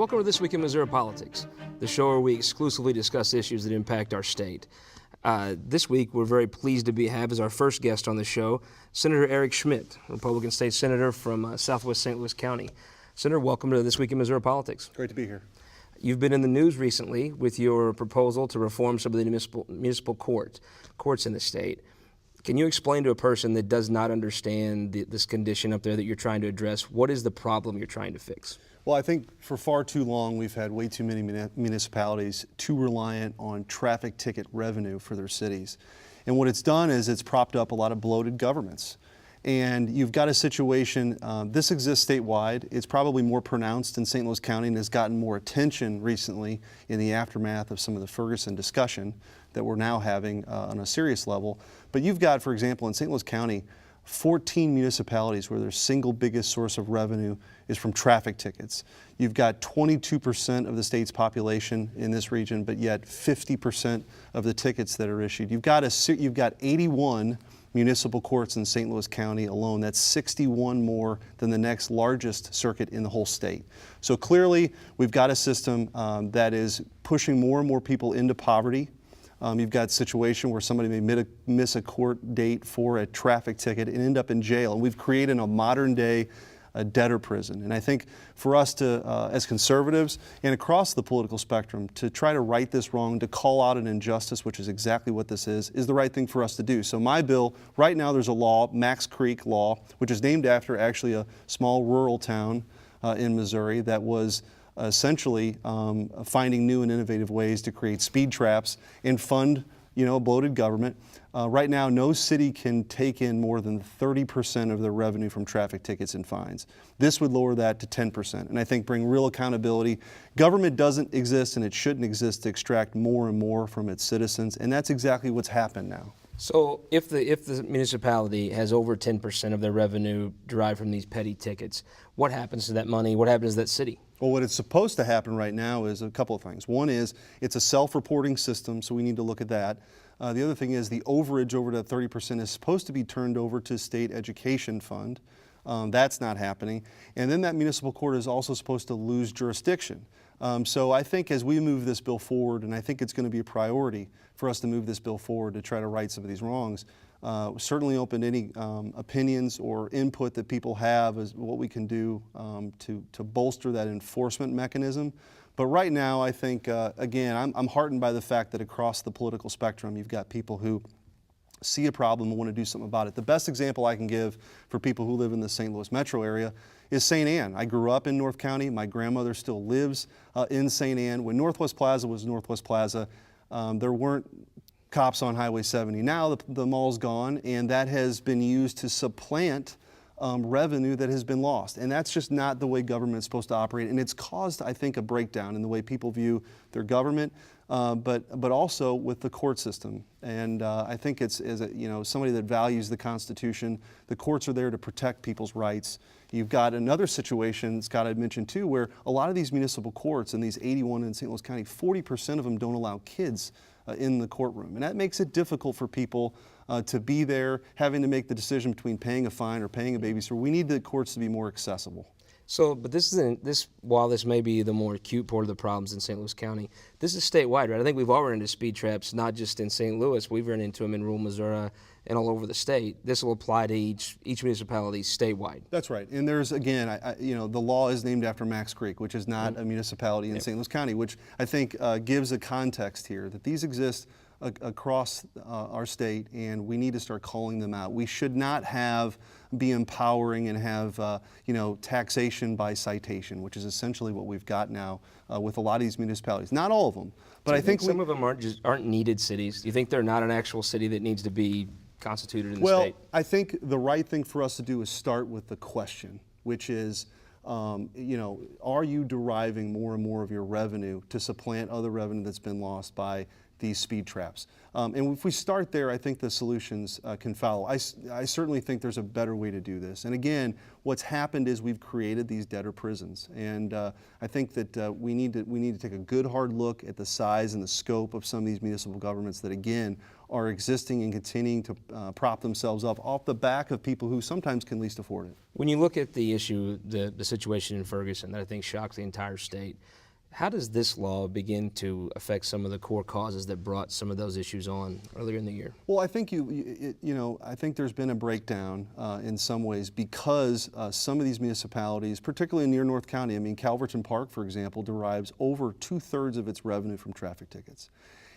Welcome to This Week in Missouri Politics, the show where we exclusively discuss issues that impact our state. This week, we're very pleased to have as our first guest on the show, Senator Eric Schmitt, Republican State Senator from Southwest St. Louis County. Senator, welcome to This Week in Missouri Politics. Great to be here. You've been in the news recently with your proposal to reform some of the municipal courts in the state. Can you explain to a person that does not understand this condition up there that you're trying to address, what is the problem you're trying to fix? Well, I think for far too long we've had way too many municipalities too reliant on traffic ticket revenue for their cities. And what it's done is it's propped up a lot of bloated governments. And you've got a situation, this exists statewide. It's probably more pronounced in St. Louis County and has gotten more attention recently in the aftermath of some of the Ferguson discussion that we're now having on a serious level. But you've got, for example, in St. Louis County, 14 municipalities where their single biggest source of revenue is from traffic tickets. You've got 22% of the state's population in this region, but yet 50% of the tickets that are issued. You've got 81 municipal courts in St. Louis County alone. That's 61 more than the next largest circuit in the whole state. So clearly, we've got a system that is pushing more and more people into poverty. You've got a situation where somebody may miss a court date for a traffic ticket and end up in jail. And we've created a modern day debtor prison. And I think for us to, as conservatives and across the political spectrum, to try to right this wrong, to call out an injustice, which is exactly what this is the right thing for us to do. So my bill, right now there's a law, Max Creek Law, which is named after actually a small rural town in Missouri that was essentially finding new and innovative ways to create speed traps and fund, a bloated government. Right now, no city can take in more than 30% of their revenue from traffic tickets and fines. This would lower that to 10%, and I think bring real accountability. Government doesn't exist, and it shouldn't exist, to extract more and more from its citizens, and that's exactly what's happened now. So if the municipality has over 10% of their revenue derived from these petty tickets, what happens to that money? What happens to that city? Well, what is supposed to happen right now is a couple of things. One is it's a self-reporting system, so we need to look at that. The other thing is the overage over to 30% is supposed to be turned over to state education fund. That's not happening. And then that municipal court is also supposed to lose jurisdiction. So I think as we move this bill forward, and I think it's going to be a priority for us to move this bill forward to try to right some of these wrongs, certainly open to any opinions or input that people have as what we can do to bolster that enforcement mechanism. But right now, I think, again, I'm heartened by the fact that across the political spectrum, you've got people who see a problem and want to do something about it. The best example I can give for people who live in the St. Louis metro area is St. Anne. I grew up in North County. My grandmother still lives in St. Anne. When Northwest Plaza was Northwest Plaza, there weren't cops on Highway 70. Now the mall's gone, and that has been used to supplant revenue that has been lost. And that's just not the way government is supposed to operate. And it's caused, I think, a breakdown in the way people view their government, but also with the court system. And I think it's, somebody that values the Constitution, the courts are there to protect people's rights. You've got another situation, Scott had mentioned too, where a lot of these municipal courts, and these 81 in St. Louis County, 40% of them don't allow kids in the courtroom. And that makes it difficult for people to be there, having to make the decision between paying a fine or paying a babysitter. We need the courts to be more accessible. So, but while this may be the more acute part of the problems in St. Louis County, this is statewide, right? I think we've all run into speed traps, not just in St. Louis. We've run into them in rural Missouri and all over the state. This will apply to each municipality statewide. That's right. And there's, again, the law is named after Max Creek, which is not a municipality in St. Louis County, which I think gives a context here that these exist across our state, and we need to start calling them out. We should not be empowering and have taxation by citation, which is essentially what we've got now with a lot of these municipalities. Not all of them, but So I think some of them aren't needed cities. Do you think they're not an actual city that needs to be constituted in the state? Well, I think the right thing for us to do is start with the question, which is, are you deriving more and more of your revenue to supplant other revenue that's been lost by these speed traps? And if we start there, I think the solutions can follow. I certainly think there's a better way to do this. And again, what's happened is we've created these debtor prisons. And I think that we need to take a good hard look at the size and the scope of some of these municipal governments that, again, are existing and continuing to prop themselves up off the back of people who sometimes can least afford it. When you look at the issue, the situation in Ferguson that I think shocked the entire state, how does this law begin to affect some of the core causes that brought some of those issues on earlier in the year? Well, I think I think there's been a breakdown in some ways because some of these municipalities, particularly near North County, I mean, Calverton Park, for example, derives over 2/3 of its revenue from traffic tickets.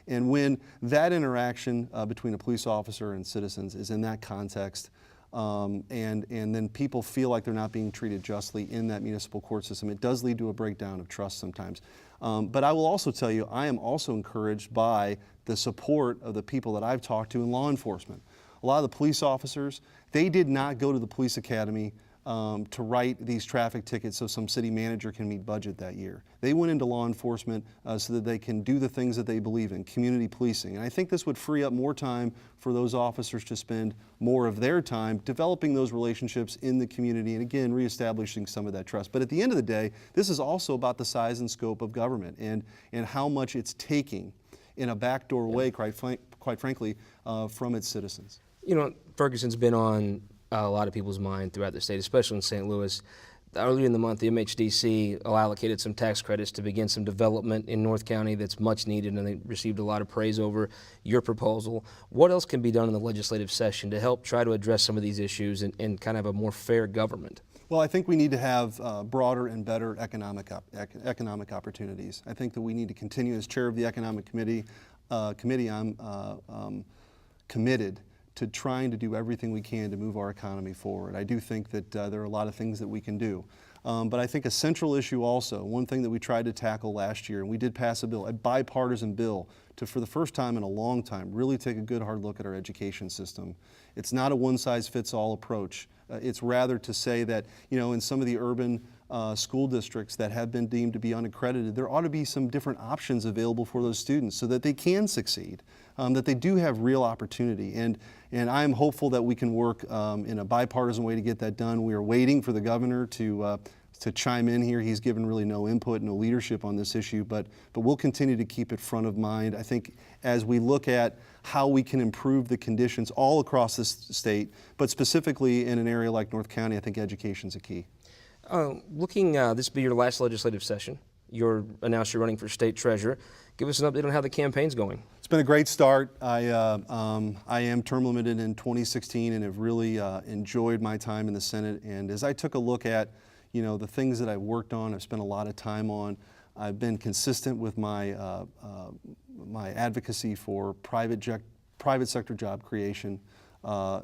And when that interaction between a police officer and citizens is in that context, and then people feel like they're not being treated justly in that municipal court system, it does lead to a breakdown of trust sometimes. But I will also tell you, I am also encouraged by the support of the people that I've talked to in law enforcement. A lot of the police officers, they did not go to the police academy to write these traffic tickets so some city manager can meet budget that year. They went into law enforcement so that they can do the things that they believe in, community policing. And I think this would free up more time for those officers to spend more of their time developing those relationships in the community and, again, reestablishing some of that trust. But at the end of the day, this is also about the size and scope of government and how much it's taking in a backdoor way, quite frankly, from its citizens. You know, Ferguson's been on a lot of people's mind throughout the state, especially in St. Louis. Earlier in the month, the MHDC allocated some tax credits to begin some development in North County that's much needed, and they received a lot of praise over your proposal. What else can be done in the legislative session to help try to address some of these issues and kind of a more fair government? Well, I think we need to have broader and better economic opportunities. I think that we need to continue, as chair of the Economic Committee, I'm committed to trying to do everything we can to move our economy forward. I do think that there are a lot of things that we can do. But I think a central issue also, one thing that we tried to tackle last year, and we did pass a bill, a bipartisan bill, to for the first time in a long time really take a good hard look at our education system. It's not a one-size-fits-all approach. It's rather to say that, you know, in some of the urban school districts that have been deemed to be unaccredited, there ought to be some different options available for those students so that they can succeed, that they do have real opportunity. And I am hopeful that we can work in a bipartisan way to get that done. We are waiting for the governor to chime in here. He's given really no input, no leadership on this issue, but we'll continue to keep it front of mind. I think as we look at how we can improve the conditions all across this state, but specifically in an area like North County, I think education's a key. This will be your last legislative session. You're announced you're running for state treasurer. Give us an update on how the campaign's going. It's been a great start. I am term limited in 2016 and have really enjoyed my time in the Senate. And as I took a look at, you know, the things that I've worked on, I've spent a lot of time on. I've been consistent with my my advocacy for private sector job creation,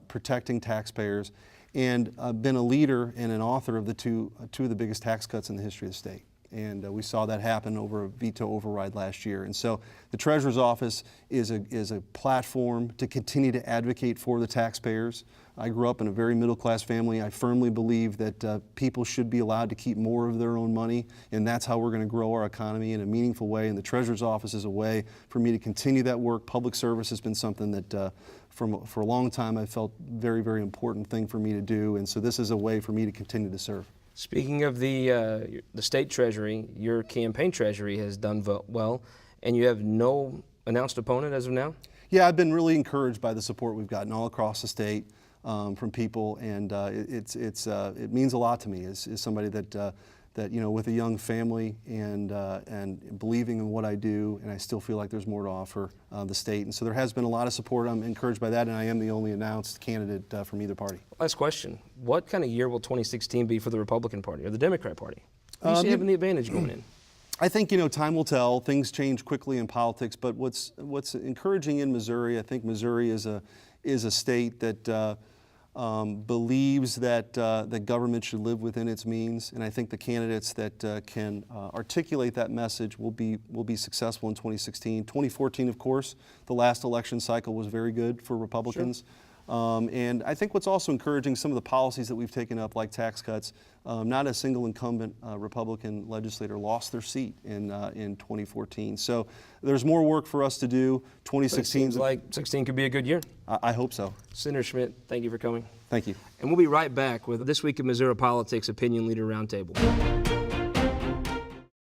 protecting taxpayers, and I've been a leader and an author of the two of the biggest tax cuts in the history of the state. And we saw that happen over a veto override last year. And so the Treasurer's Office is a platform to continue to advocate for the taxpayers. I grew up in a very middle-class family. I firmly believe that people should be allowed to keep more of their own money, and that's how we're going to grow our economy in a meaningful way. And the Treasurer's Office is a way for me to continue that work. Public service has been something that for a long time I felt very, very important thing for me to do, and so this is a way for me to continue to serve. Speaking of the state treasury, your campaign treasury has done well, and you have no announced opponent as of now? Yeah, I've been really encouraged by the support we've gotten all across the state from people, and it means a lot to me as somebody that you know, with a young family and believing in what I do, and I still feel like there's more to offer the state. And so there has been a lot of support. I'm encouraged by that, and I am the only announced candidate from either party. Last question. What kind of year will 2016 be for the Republican Party or the Democrat Party? Who do you see having the advantage going in? I think, you know, time will tell. Things change quickly in politics, but what's encouraging in Missouri, I think Missouri is a state that believes that the government should live within its means, and I think the candidates that can articulate that message will be successful in 2016. 2014, of course, the last election cycle was very good for Republicans. Sure. And I think what's also encouraging, some of the policies that we've taken up, like tax cuts, not a single incumbent Republican legislator lost their seat in 2014. So there's more work for us to do. 2016 seems like 16 could be a good year. I hope so. Senator Schmitt, thank you for coming. Thank you. And we'll be right back with This Week in Missouri Politics Opinion Leader Roundtable.